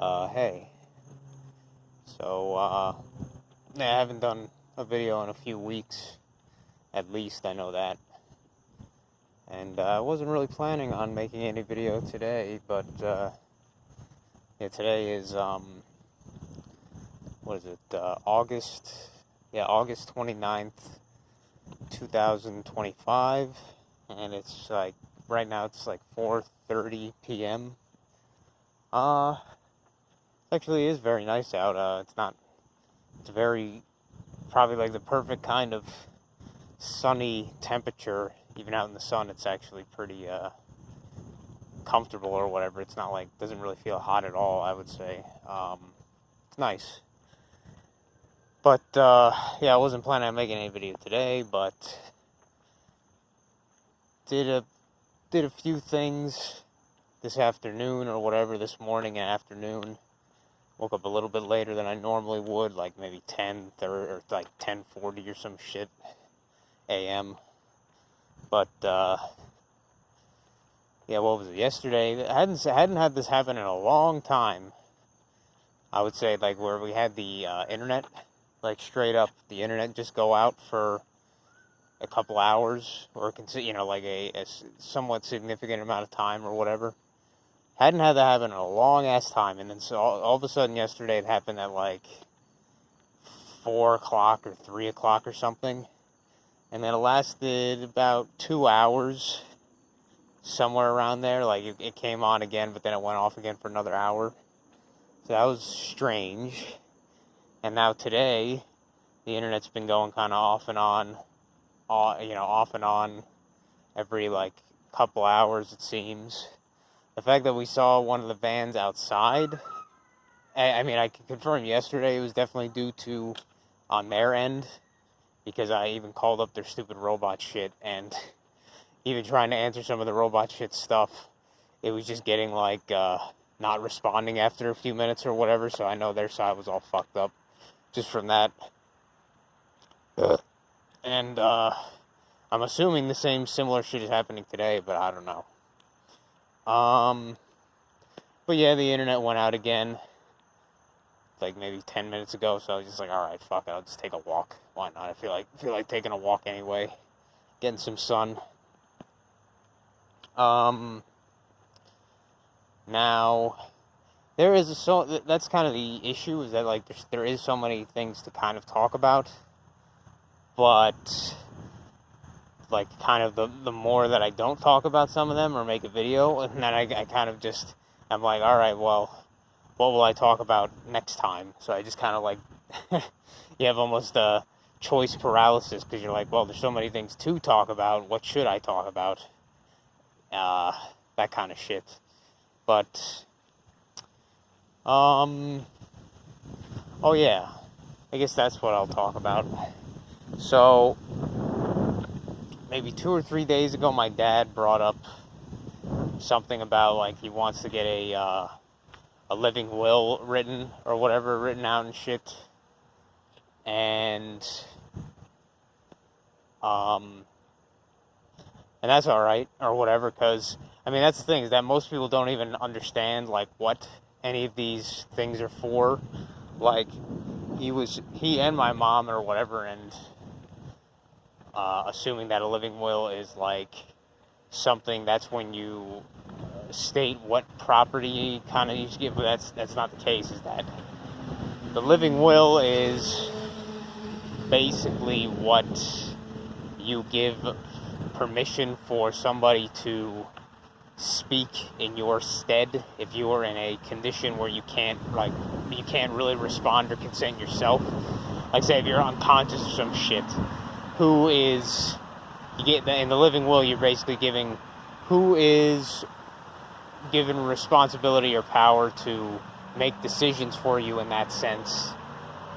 Hey. Yeah, I haven't done a video in a few weeks, at least, I know that. And I wasn't really planning on making any video today, but, yeah, today is, August 29th, 2025, and it's like, right now it's like 4:30 p.m. It actually is very nice out. It's probably like the perfect kind of sunny temperature. Even out in the sun, it's actually pretty, comfortable or whatever. It's not like, doesn't really feel hot at all, I would say. It's nice. But, yeah, I wasn't planning on making any video today, but did a few things this afternoon or whatever, this morning and afternoon. Woke up a little bit later than I normally would, like maybe 10:30 or like 10:40 or some shit a.m. But yeah, what was it? Yesterday, I hadn't had this happen in a long time. I would say, like, where we had the internet, like straight up the internet just go out for a couple hours, or like a somewhat significant amount of time or whatever. Hadn't had that happen in a long-ass time, and then so all of a sudden yesterday it happened at like 4 o'clock or 3 o'clock or something, and then it lasted about 2 hours, somewhere around there. Like, it came on again, but then it went off again for another hour, so that was strange. And now today, the internet's been going kind of off and on every like couple hours, it seems. The fact that we saw one of the vans outside, I mean, I can confirm yesterday it was definitely due to, on their end, because I even called up their stupid robot shit, and even trying to answer some of the robot shit stuff, it was just getting, like, not responding after a few minutes or whatever, so I know their side was all fucked up just from that. And, I'm assuming the similar shit is happening today, but I don't know. But yeah, the internet went out again, like maybe 10 minutes ago, so I was just like, alright, fuck it, I'll just take a walk. Why not? I feel like taking a walk anyway, getting some sun. Now, that's kind of the issue, is that, like, there is so many things to kind of talk about, but, like, kind of the more that I don't talk about some of them or make a video, and then I kind of just, I'm like, alright, well, what will I talk about next time? So I just kind of, like, you have almost a choice paralysis, because you're like, well, there's so many things to talk about, what should I talk about? That kind of shit. But, oh yeah, I guess that's what I'll talk about. So, maybe 2 or 3 days ago, my dad brought up something about, like, he wants to get a living will written out and shit. And that's alright, or whatever, because, I mean, that's the thing, is that most people don't even understand, like, what any of these things are for. Like, he and my mom or whatever, and assuming that a living will is, like, something, that's when you state what property kind of you should give, but that's not the case. Is that the living will is basically what you give permission for somebody to speak in your stead if you are in a condition where you can't really respond or consent yourself. Like, say if you're unconscious or some shit, in the living will, you're basically giving who is given responsibility or power to make decisions for you in that sense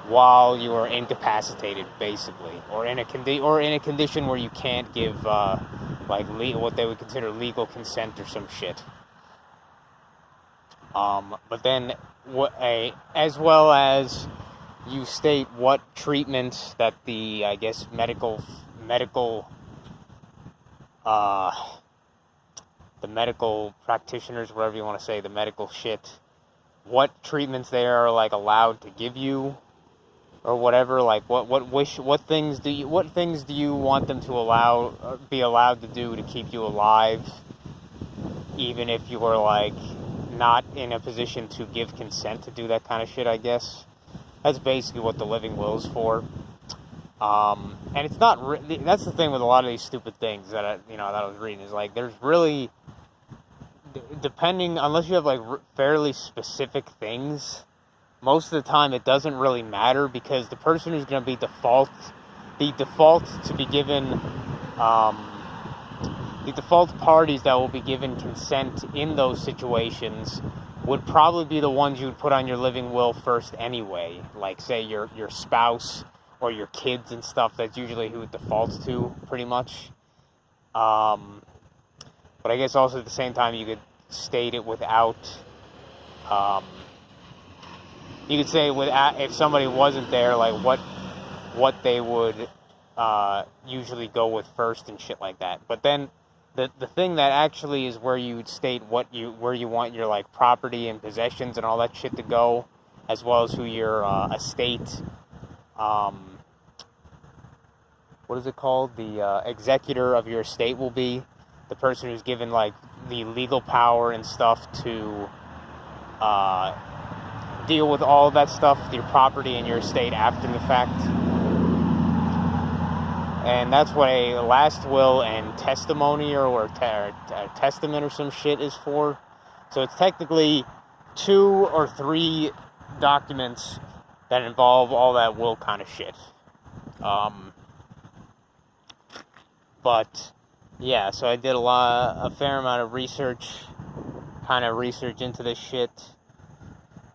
while you are incapacitated, basically, or in a condition where you can't give what they would consider legal consent or some shit. But then as well as you state what treatment that the, I guess, medical the medical practitioners, whatever you want to say, the medical shit, what treatments they are like allowed to give you or whatever. Like what things do you want them to be allowed to do to keep you alive, even if you were like not in a position to give consent to do that kind of shit, I guess. That's basically what the living will is for. And it's not, that's the thing with a lot of these stupid things that I was reading, is like, there's really, depending, unless you have like fairly specific things, most of the time it doesn't really matter, because the person who's going to be the default to be given, the default parties that will be given consent in those situations would probably be the ones you would put on your living will first anyway. Like, say, your spouse or your kids and stuff. That's usually who it defaults to, pretty much. But I guess also at the same time, you could state it without... you could say without, if somebody wasn't there, like what they would usually go with first and shit like that. But then the thing that actually is where you would state where you want your like property and possessions and all that shit to go, as well as who your estate, what is it called? The executor of your estate will be the person who's given like the legal power and stuff to deal with all that stuff, your property and your estate after the fact. And that's what a last will and testimony or testament or some shit is for. So it's technically 2 or 3 documents that involve all that will kind of shit. But yeah, so I did a fair amount of research into this shit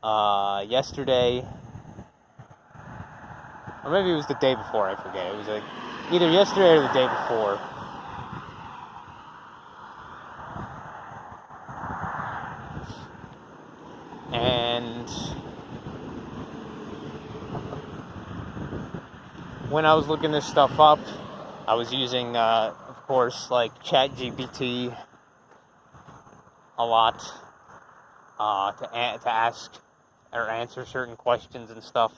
yesterday, or maybe it was the day before, I forget. It was like either yesterday or the day before. And when I was looking this stuff up, I was using, of course, like ChatGPT a lot to ask or answer certain questions and stuff.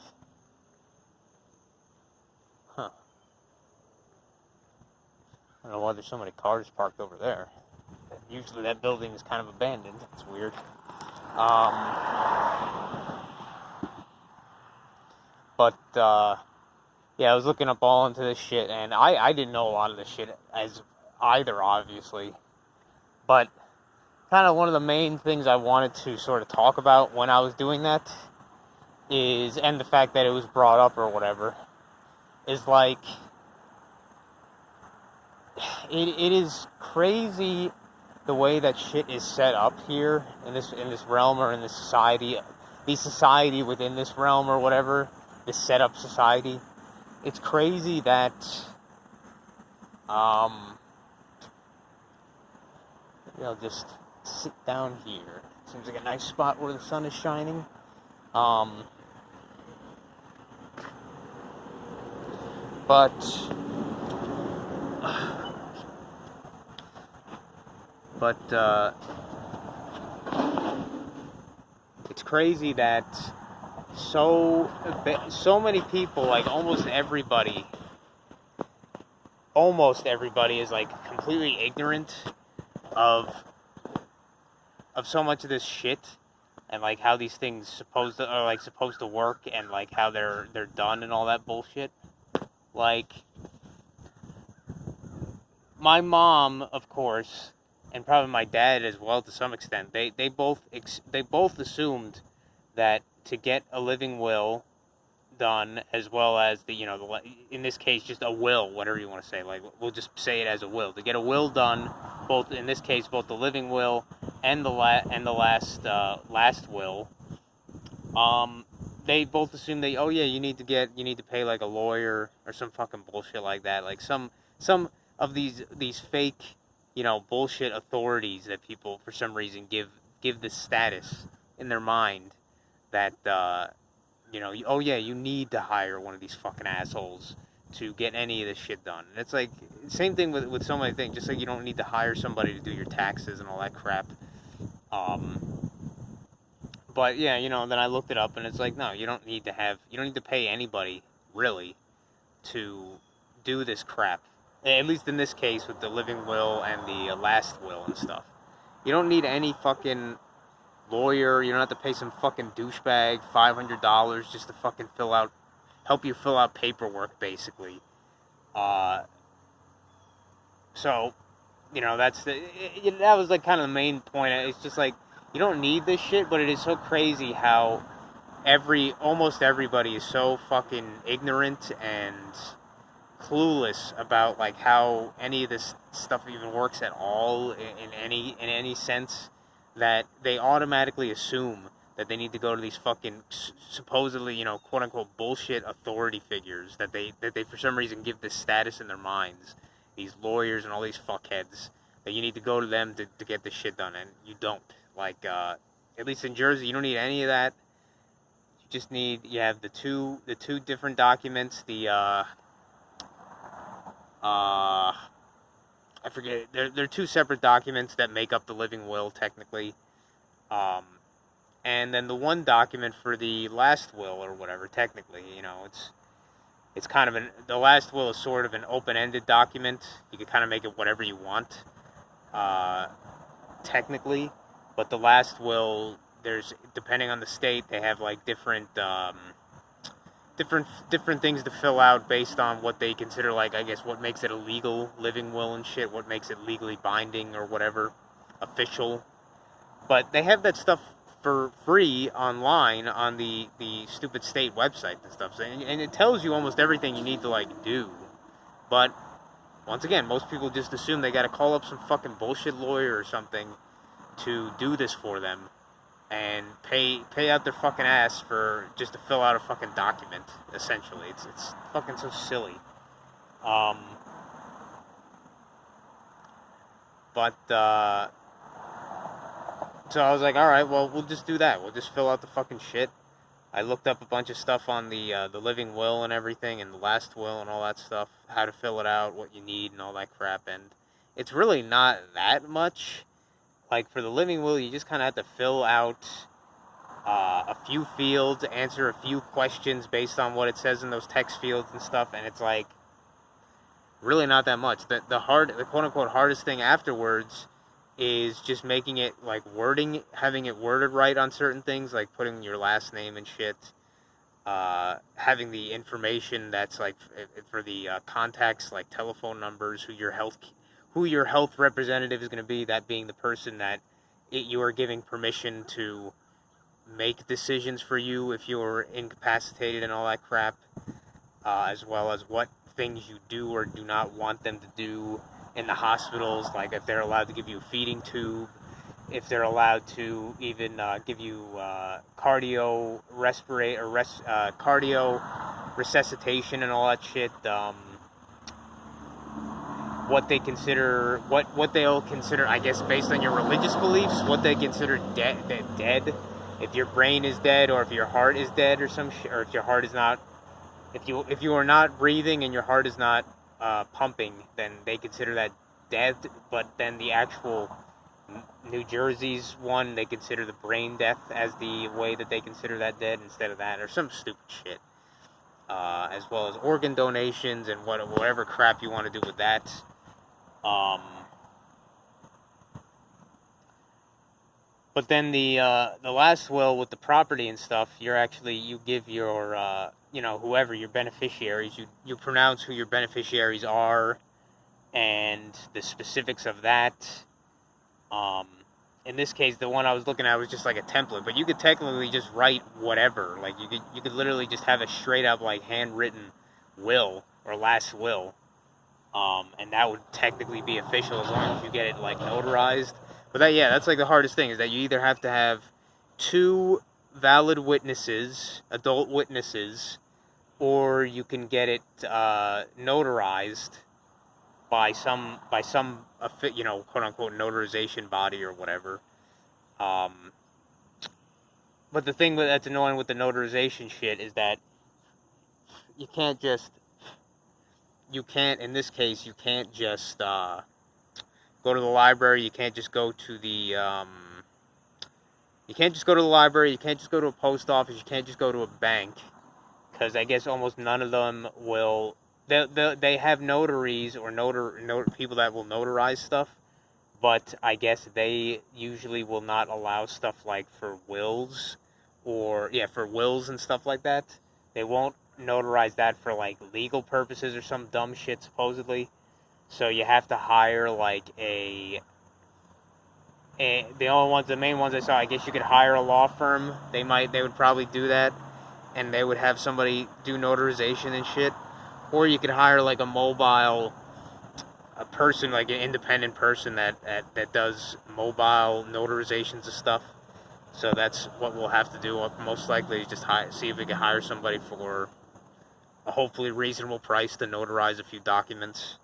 Huh. I don't know why there's so many cars parked over there. Usually that building is kind of abandoned. It's weird. Yeah, I was looking up all into this shit, and I didn't know a lot of this shit as either, obviously. But kind of one of the main things I wanted to sort of talk about when I was doing that is, and the fact that it was brought up or whatever, is like, it is crazy the way that shit is set up here in this realm, or in this society, the society within this realm or whatever, this set up society. It's crazy that maybe I'll just sit down here. Seems like a nice spot where the sun is shining. It's crazy that so many people, like almost everybody is like completely ignorant of so much of this shit, and like how these things supposed to work, and like how they're done and all that bullshit. Like, my mom, of course, and probably my dad as well to some extent, they both assumed that to get a living will done, as well as in this case just a will, whatever you want to say, like we'll just say it as a will, to get a will done, both in this case both the living will and the last will, they both assume that, oh yeah, you need to pay like a lawyer or some fucking bullshit like that, like some of these fake bullshit authorities that people for some reason give this status in their mind that oh yeah, you need to hire one of these fucking assholes to get any of this shit done. And it's like, same thing with so many things, just like you don't need to hire somebody to do your taxes and all that crap. But yeah, then I looked it up, and it's like, no, you don't need to pay anybody, really, to do this crap. At least in this case with the living will and the last will and stuff. You don't need any fucking lawyer. You don't have to pay some fucking douchebag $500 just to fucking help you fill out paperwork, basically. So, that was like kind of the main point. It's just like, you don't need this shit, but it is so crazy how almost everybody is so fucking ignorant and clueless about like how any of this stuff even works at all in any sense, that they automatically assume that they need to go to these fucking supposedly, quote unquote bullshit authority figures that they for some reason give this status in their minds, these lawyers and all these fuckheads, that you need to go to them to get this shit done, and you don't. Like, at least in Jersey, you don't need any of that. You just you have the two different documents, I forget, they're two separate documents that make up the living will, technically. And then the one document for the last will, or whatever, technically, it's kind of the last will is sort of an open-ended document. You can kind of make it whatever you want, technically. But the last will, depending on the state, they have like different things to fill out based on what they consider, like, I guess, what makes it a legal living will and shit, what makes it legally binding or whatever, official. But they have that stuff for free online on the stupid state website and stuff, and it tells you almost everything you need to like do. But once again, most people just assume they gotta call up some fucking bullshit lawyer or something to do this for them, and pay out their fucking ass just to fill out a fucking document, essentially. It's fucking so silly. So I was like, alright, well, we'll just do that. We'll just fill out the fucking shit. I looked up a bunch of stuff on the living will and everything, and the last will and all that stuff, how to fill it out, what you need, and all that crap, and it's really not that much. Like, for the living will, you just kind of have to fill out a few fields, answer a few questions based on what it says in those text fields and stuff, and it's like, really not that much. The quote-unquote hardest thing afterwards is just making it, like, having it worded right on certain things, like putting your last name and shit, having the information that's, like, for the contacts, like telephone numbers, who your health representative is going to be, that being the person that you are giving permission to make decisions for you if you're incapacitated and all that crap, as well as what things you do or do not want them to do in the hospitals, like if they're allowed to give you a feeding tube, if they're allowed to even give you cardio resuscitation and all that shit, what they'll consider, I guess, based on your religious beliefs, what they consider dead, if your brain is dead, or if your heart is dead, or some shit, or if your heart is not, if you are not breathing and your heart is not pumping, then they consider that dead. But then the actual New Jersey's one, they consider the brain death as the way that they consider that dead instead of that, or some stupid shit. As well as organ donations and whatever crap you want to do with that. But then the last will with the property and stuff, you give your whoever your beneficiaries, you pronounce who your beneficiaries are and the specifics of that. In this case, the one I was looking at was just like a template, but you could technically just write whatever. Like, you could literally just have a straight up, like, handwritten will or last will, and that would technically be official as long as you get it, like, notarized. But that's like the hardest thing, is that you either have to have 2 valid witnesses, adult witnesses, or you can get it notarized by some quote unquote notarization body or whatever. But the thing that's annoying with the notarization shit is that you can't in this case, you can't just go to the library. You can't just go to the You can't just go to the library, you can't just go to a post office, you can't just go to a bank, because I guess almost none of them will. They have notaries or people that will notarize stuff, but I guess they usually will not allow stuff like for wills, or yeah, for wills and stuff like that. They won't notarize that for like legal purposes or some dumb shit supposedly. So you have to hire like the main ones I saw, I guess you could hire a law firm. They would probably do that, and they would have somebody do notarization and shit. Or you could hire like a person, like an independent person that does mobile notarizations of stuff. So that's what we'll have to do. Most likely is just see if we can hire somebody for a hopefully reasonable price to notarize a few documents.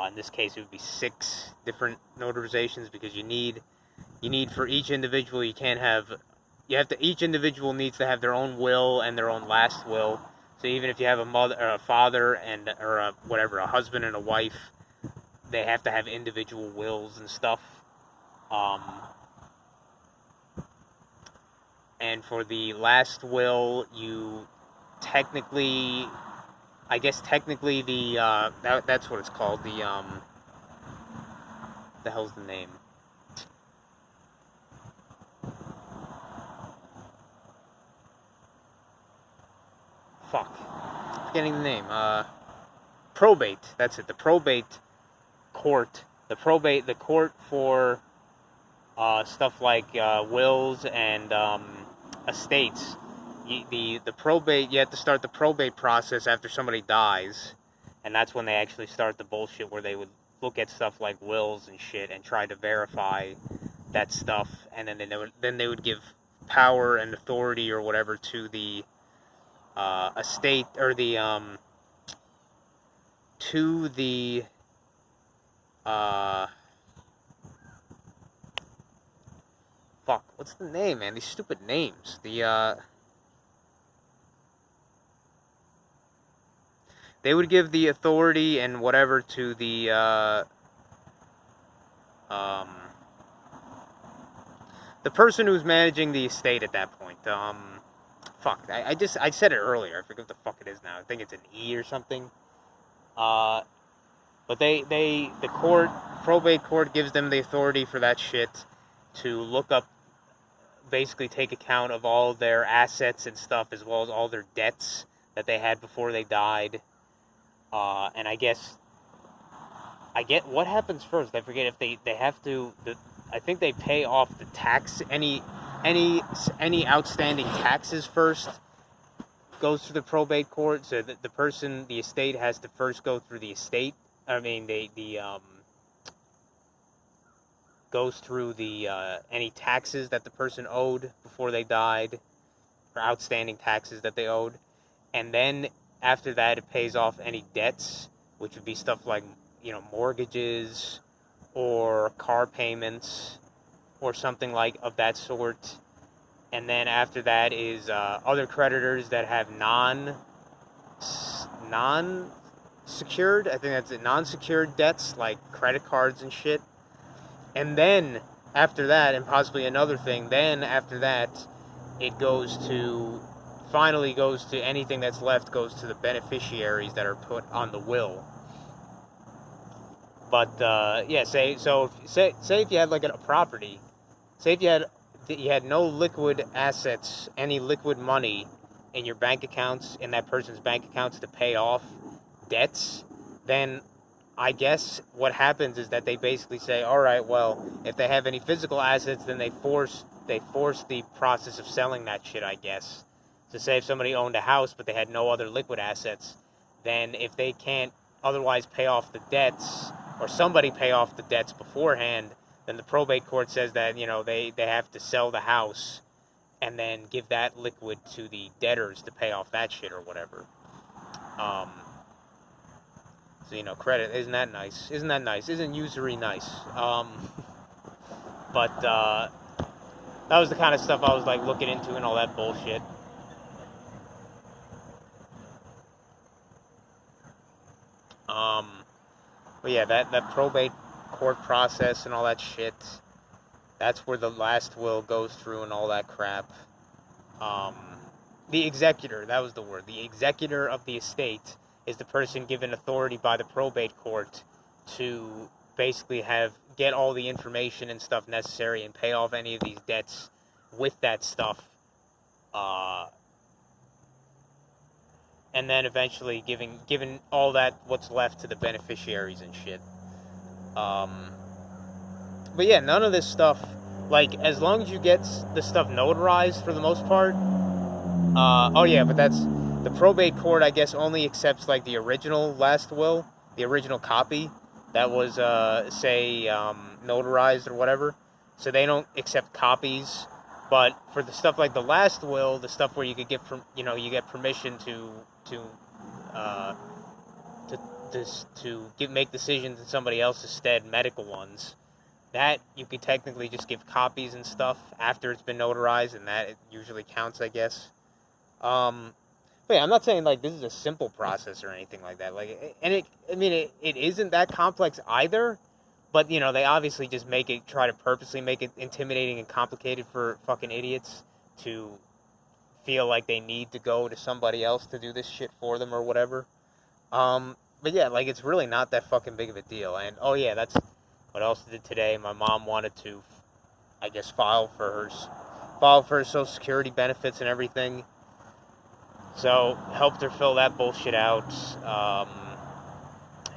In this case, it would be 6 different notarizations, because you need for each individual, each individual needs to have their own will and their own last will. So even if you have a mother or a father or a husband and a wife, they have to have individual wills and stuff. And for the last will, that's what it's called. The hell's the name? Fuck. Forgetting the name. Probate. That's it. The probate court. The court for stuff like wills and estates. The probate, you have to start the probate process after somebody dies, and that's when they actually start the bullshit where they would look at stuff like wills and shit and try to verify that stuff, and then they would give power and authority or whatever to the estate, or to the fuck, what's the name, man? These stupid names. They would give the authority and whatever to the person who's managing the estate at that point. Fuck, I said it earlier. I forget what the fuck it is now. I think it's an E or something. But the probate court gives them the authority for that shit to look up, basically take account of all their assets and stuff, as well as all their debts that they had before they died. And I get what happens first. I forget if they have to. I think they pay off the tax. Any outstanding taxes first goes through the probate court. So that the estate has to first go through the estate. I mean, goes through any taxes that the person owed before they died, or outstanding taxes that they owed, and then after that it pays off any debts, which would be stuff like mortgages or car payments or something like of that sort. And then after that is other creditors that have non-secured, I think that's it, non-secured debts like credit cards and shit. And then after that, and possibly another thing, then after that it finally goes to anything that's left goes to the beneficiaries that are put on the will. But say if you had like a property, say if you had no liquid assets, any liquid money in your bank accounts, in that person's bank accounts to pay off debts, then I guess what happens is that they basically say, all right, well, if they have any physical assets, then they force the process of selling that shit, I guess. So say if somebody owned a house but they had no other liquid assets, then if they can't otherwise pay off the debts, or somebody pay off the debts beforehand, then the probate court says that, they have to sell the house and then give that liquid to the debtors to pay off that shit or whatever. So, credit, isn't that nice? Isn't usury nice? But that was the kind of stuff I was like looking into and all that bullshit. But yeah, that probate court process and all that shit. That's where the last will goes through and all that crap. The executor, that was the word. The executor of the estate is the person given authority by the probate court to basically get all the information and stuff necessary and pay off any of these debts with that stuff. And then eventually giving all that what's left to the beneficiaries and shit. But yeah, none of this stuff, like, as long as you get the stuff notarized for the most part. Oh yeah, but that's the probate court, I guess, only accepts like the original last will, the original copy that was notarized or whatever. So they don't accept copies. But for the stuff like the last will, the stuff where you could you get permission to make decisions in somebody else's stead, medical ones, that you could technically just give copies and stuff after it's been notarized, and that it usually counts, I guess. But yeah, I'm not saying like this is a simple process or anything like that. Like, and it isn't that complex either. But, you know, they obviously just try to purposely make it intimidating and complicated for fucking idiots to feel like they need to go to somebody else to do this shit for them or whatever. But yeah, like, it's really not that fucking big of a deal. And, oh yeah, that's what else I did today. My mom wanted to, I guess, file for her Social Security benefits and everything. So, helped her fill that bullshit out.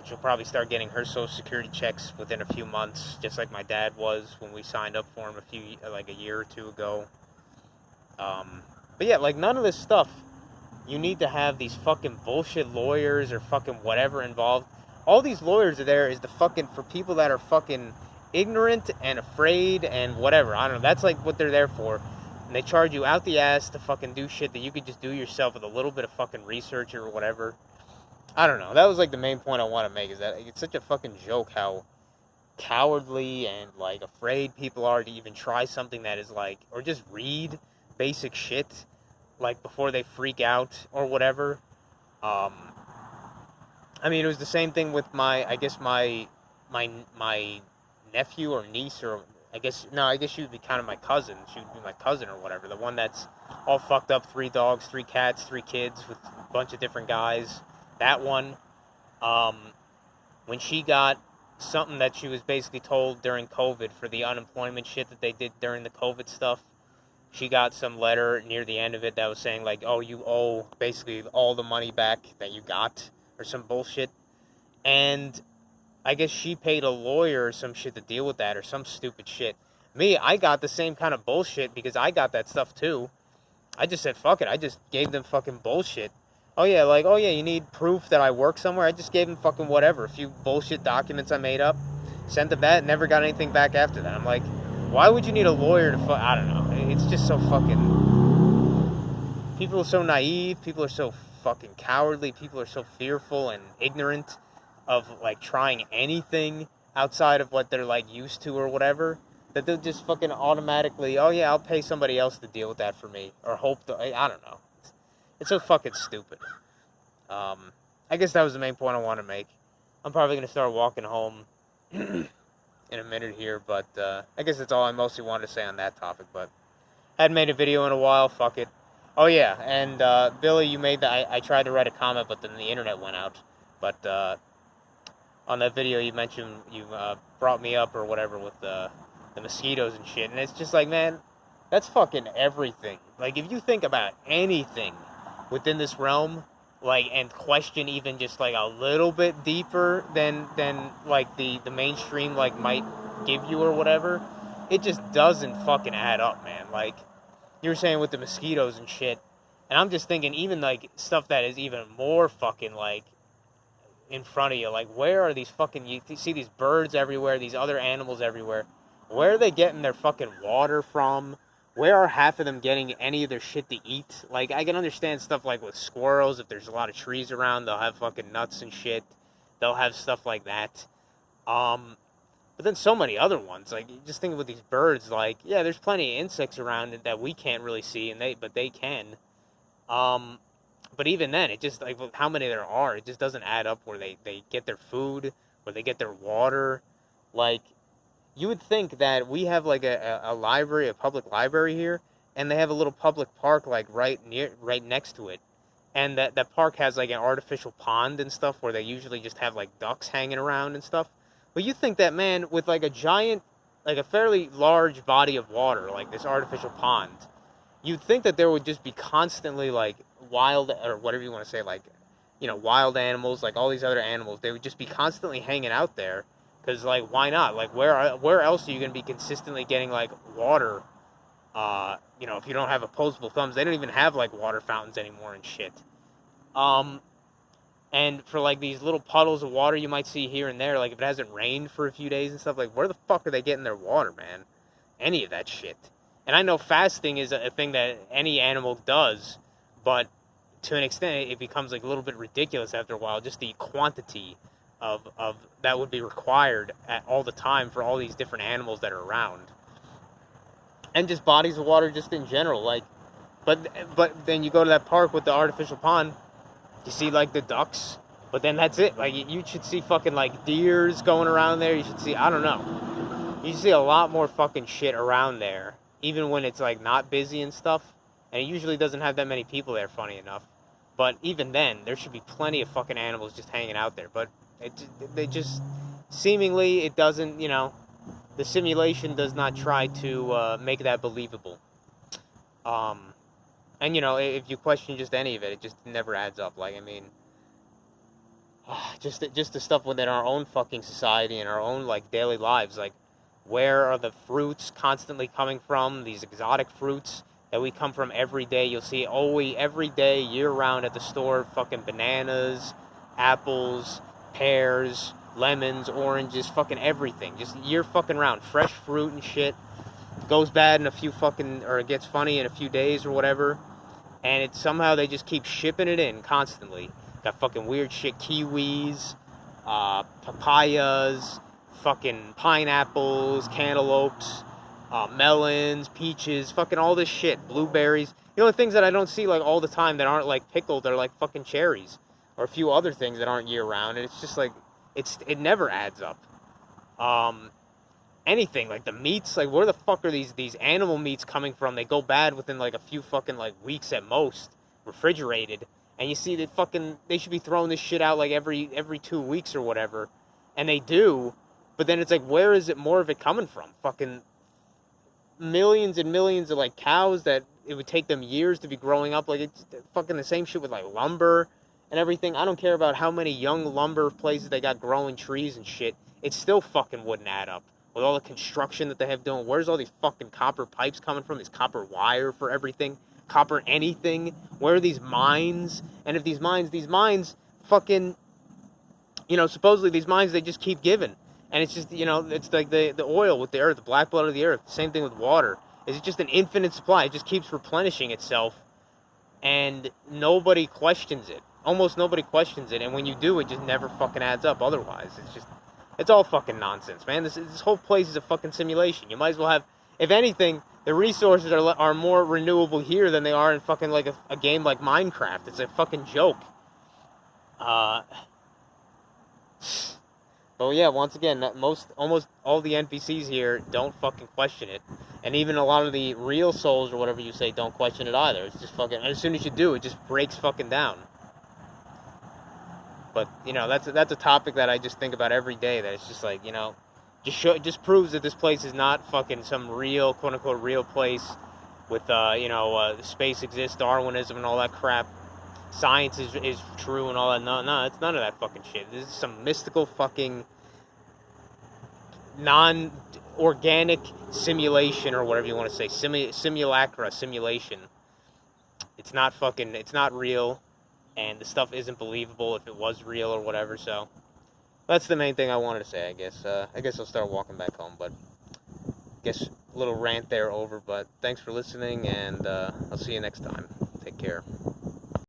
She'll probably start getting her Social Security checks within a few months, just like my dad was when we signed up for him a year or two ago. But yeah, like, none of this stuff, you need to have these fucking bullshit lawyers or fucking whatever involved. All these lawyers are there is for people that are fucking ignorant and afraid and whatever. I don't know, that's like what they're there for. And they charge you out the ass to fucking do shit that you could just do yourself with a little bit of fucking research or whatever. I don't know. That was like the main point I want to make, is that it's such a fucking joke how cowardly and like afraid people are to even try something that is like, or just read basic shit like before they freak out or whatever. I mean, it was the same thing with my nephew or niece, or I guess she would be kind of my cousin. She would be my cousin or whatever. The one that's all fucked up, 3 dogs, 3 cats, 3 kids with a bunch of different guys. That one, when she got something that she was basically told during COVID for the unemployment shit that they did during the COVID stuff, she got some letter near the end of it that was saying like, oh, you owe basically all the money back that you got, or some bullshit. And I guess she paid a lawyer or some shit to deal with that, or some stupid shit. Me, I got the same kind of bullshit because I got that stuff too. I just said, fuck it. I just gave them fucking bullshit. Oh yeah, you need proof that I work somewhere. I just gave them fucking whatever. A few bullshit documents I made up. Sent them that, never got anything back after that. I'm like, why would you need a lawyer to I don't know. It's just so fucking... People are so naive. People are so fucking cowardly. People are so fearful and ignorant of, like, trying anything outside of what they're, like, used to or whatever, that they'll just fucking automatically, oh yeah, I'll pay somebody else to deal with that for me. Or I don't know. It's so fucking stupid. I guess that was the main point I want to make. I'm probably going to start walking home in a minute here, but I guess that's all I mostly wanted to say on that topic, but hadn't made a video in a while, fuck it. Oh yeah, and Billy, you made that, I tried to write a comment, but then the internet went out. But on that video you mentioned, you brought me up or whatever with the mosquitoes and shit, and it's just like, man, that's fucking everything. Like, if you think about anything within this realm, like, and question even just like a little bit deeper than like the mainstream like might give you or whatever, it just doesn't fucking add up, man. Like you were saying with the mosquitoes and shit, and I'm just thinking even like stuff that is even more fucking like in front of you, like where are these fucking, you see these birds everywhere, these other animals everywhere, where are they getting their fucking water from? Where are half of them getting any of their shit to eat? Like, I can understand stuff like with squirrels, if there's a lot of trees around, they'll have fucking nuts and shit. They'll have stuff like that. But then so many other ones. Like, just think with these birds, like, yeah, there's plenty of insects around that we can't really see, but they can. But even then, it just, like, how many there are, it just doesn't add up where they get their food, where they get their water. Like, You would think that we have like a library, a public library here, and they have a little public park like right next to it, and that park has like an artificial pond and stuff where they usually just have like ducks hanging around and stuff. But you think that, man, with like a giant, like a fairly large body of water, like this artificial pond, you'd think that there would just be constantly like wild, or whatever you want to say, like, wild animals, like all these other animals. They would just be constantly hanging out there, because like, why not? Like, where else are you going to be consistently getting like water? If you don't have opposable thumbs, they don't even have like water fountains anymore and shit. And for like these little puddles of water you might see here and there, like if it hasn't rained for a few days and stuff, like where the fuck are they getting their water, man? Any of that shit. And I know fasting is a thing that any animal does, but to an extent it becomes like a little bit ridiculous after a while, just the quantity of that would be required at all the time for all these different animals that are around. And just bodies of water just in general, like, but then you go to that park with the artificial pond, you see like the ducks, but then that's it. Like, you should see fucking like deers going around there. You should see, I don't know, you see a lot more fucking shit around there, even when it's like not busy and stuff. And it usually doesn't have that many people there, funny enough. But even then, there should be plenty of fucking animals just hanging out there. But they just, seemingly, it doesn't, the simulation does not try to make that believable. And, if you question just any of it, it just never adds up. Like, I mean, just the stuff within our own fucking society and our own, like, daily lives. Like, where are the fruits constantly coming from? These exotic fruits that we come from every day. You'll see every day, year-round at the store, fucking bananas, apples, pears, lemons, oranges, fucking everything. Just year fucking round. Fresh fruit and shit. Goes bad in a few fucking, or it gets funny in a few days or whatever. And it's somehow they just keep shipping it in constantly. Got fucking weird shit. Kiwis, papayas, fucking pineapples, cantaloupes, melons, peaches, fucking all this shit. Blueberries. The things that I don't see like all the time that aren't like pickled are like fucking cherries. Or a few other things that aren't year round. And it's just like, it never adds up. Anything, like the meats, like where the fuck are these animal meats coming from? They go bad within like a few fucking like weeks at most, refrigerated, and you see that fucking, they should be throwing this shit out like every 2 weeks or whatever, and they do, but then it's like, where is it more of it coming from? Fucking millions and millions of like cows that it would take them years to be growing up. Like, it's fucking the same shit with like lumber and everything. I don't care about how many young lumber places they got growing trees and shit, it still fucking wouldn't add up. With all the construction that they have doing, where's all these fucking copper pipes coming from? This copper wire for everything, copper anything. Where are these mines? And if these mines fucking, supposedly these mines, they just keep giving. And it's just, it's like the oil with the earth, the black blood of the earth. Same thing with water. It's just an infinite supply. It just keeps replenishing itself. And nobody questions it. Almost nobody questions it. And when you do, it just never fucking adds up otherwise. It's all fucking nonsense, man. This whole place is a fucking simulation. You might as well have, if anything, the resources are more renewable here than they are in fucking like a game like Minecraft. It's a fucking joke. But yeah, once again, almost all the NPCs here don't fucking question it. And even a lot of the real souls or whatever you say don't question it either. It's just fucking, as soon as you do, it just breaks fucking down. But, that's a topic that I just think about every day, that it's just like, just proves that this place is not fucking some real, quote-unquote, real place with, space exists, Darwinism and all that crap. Science is true and all that. No, it's none of that fucking shit. This is some mystical fucking non-organic simulation, or whatever you want to say. Simulacra, simulation. It's not real. And the stuff isn't believable if it was real or whatever, so that's the main thing I wanted to say, I guess. I guess I'll start walking back home, but I guess a little rant there over, but thanks for listening, and I'll see you next time. Take care.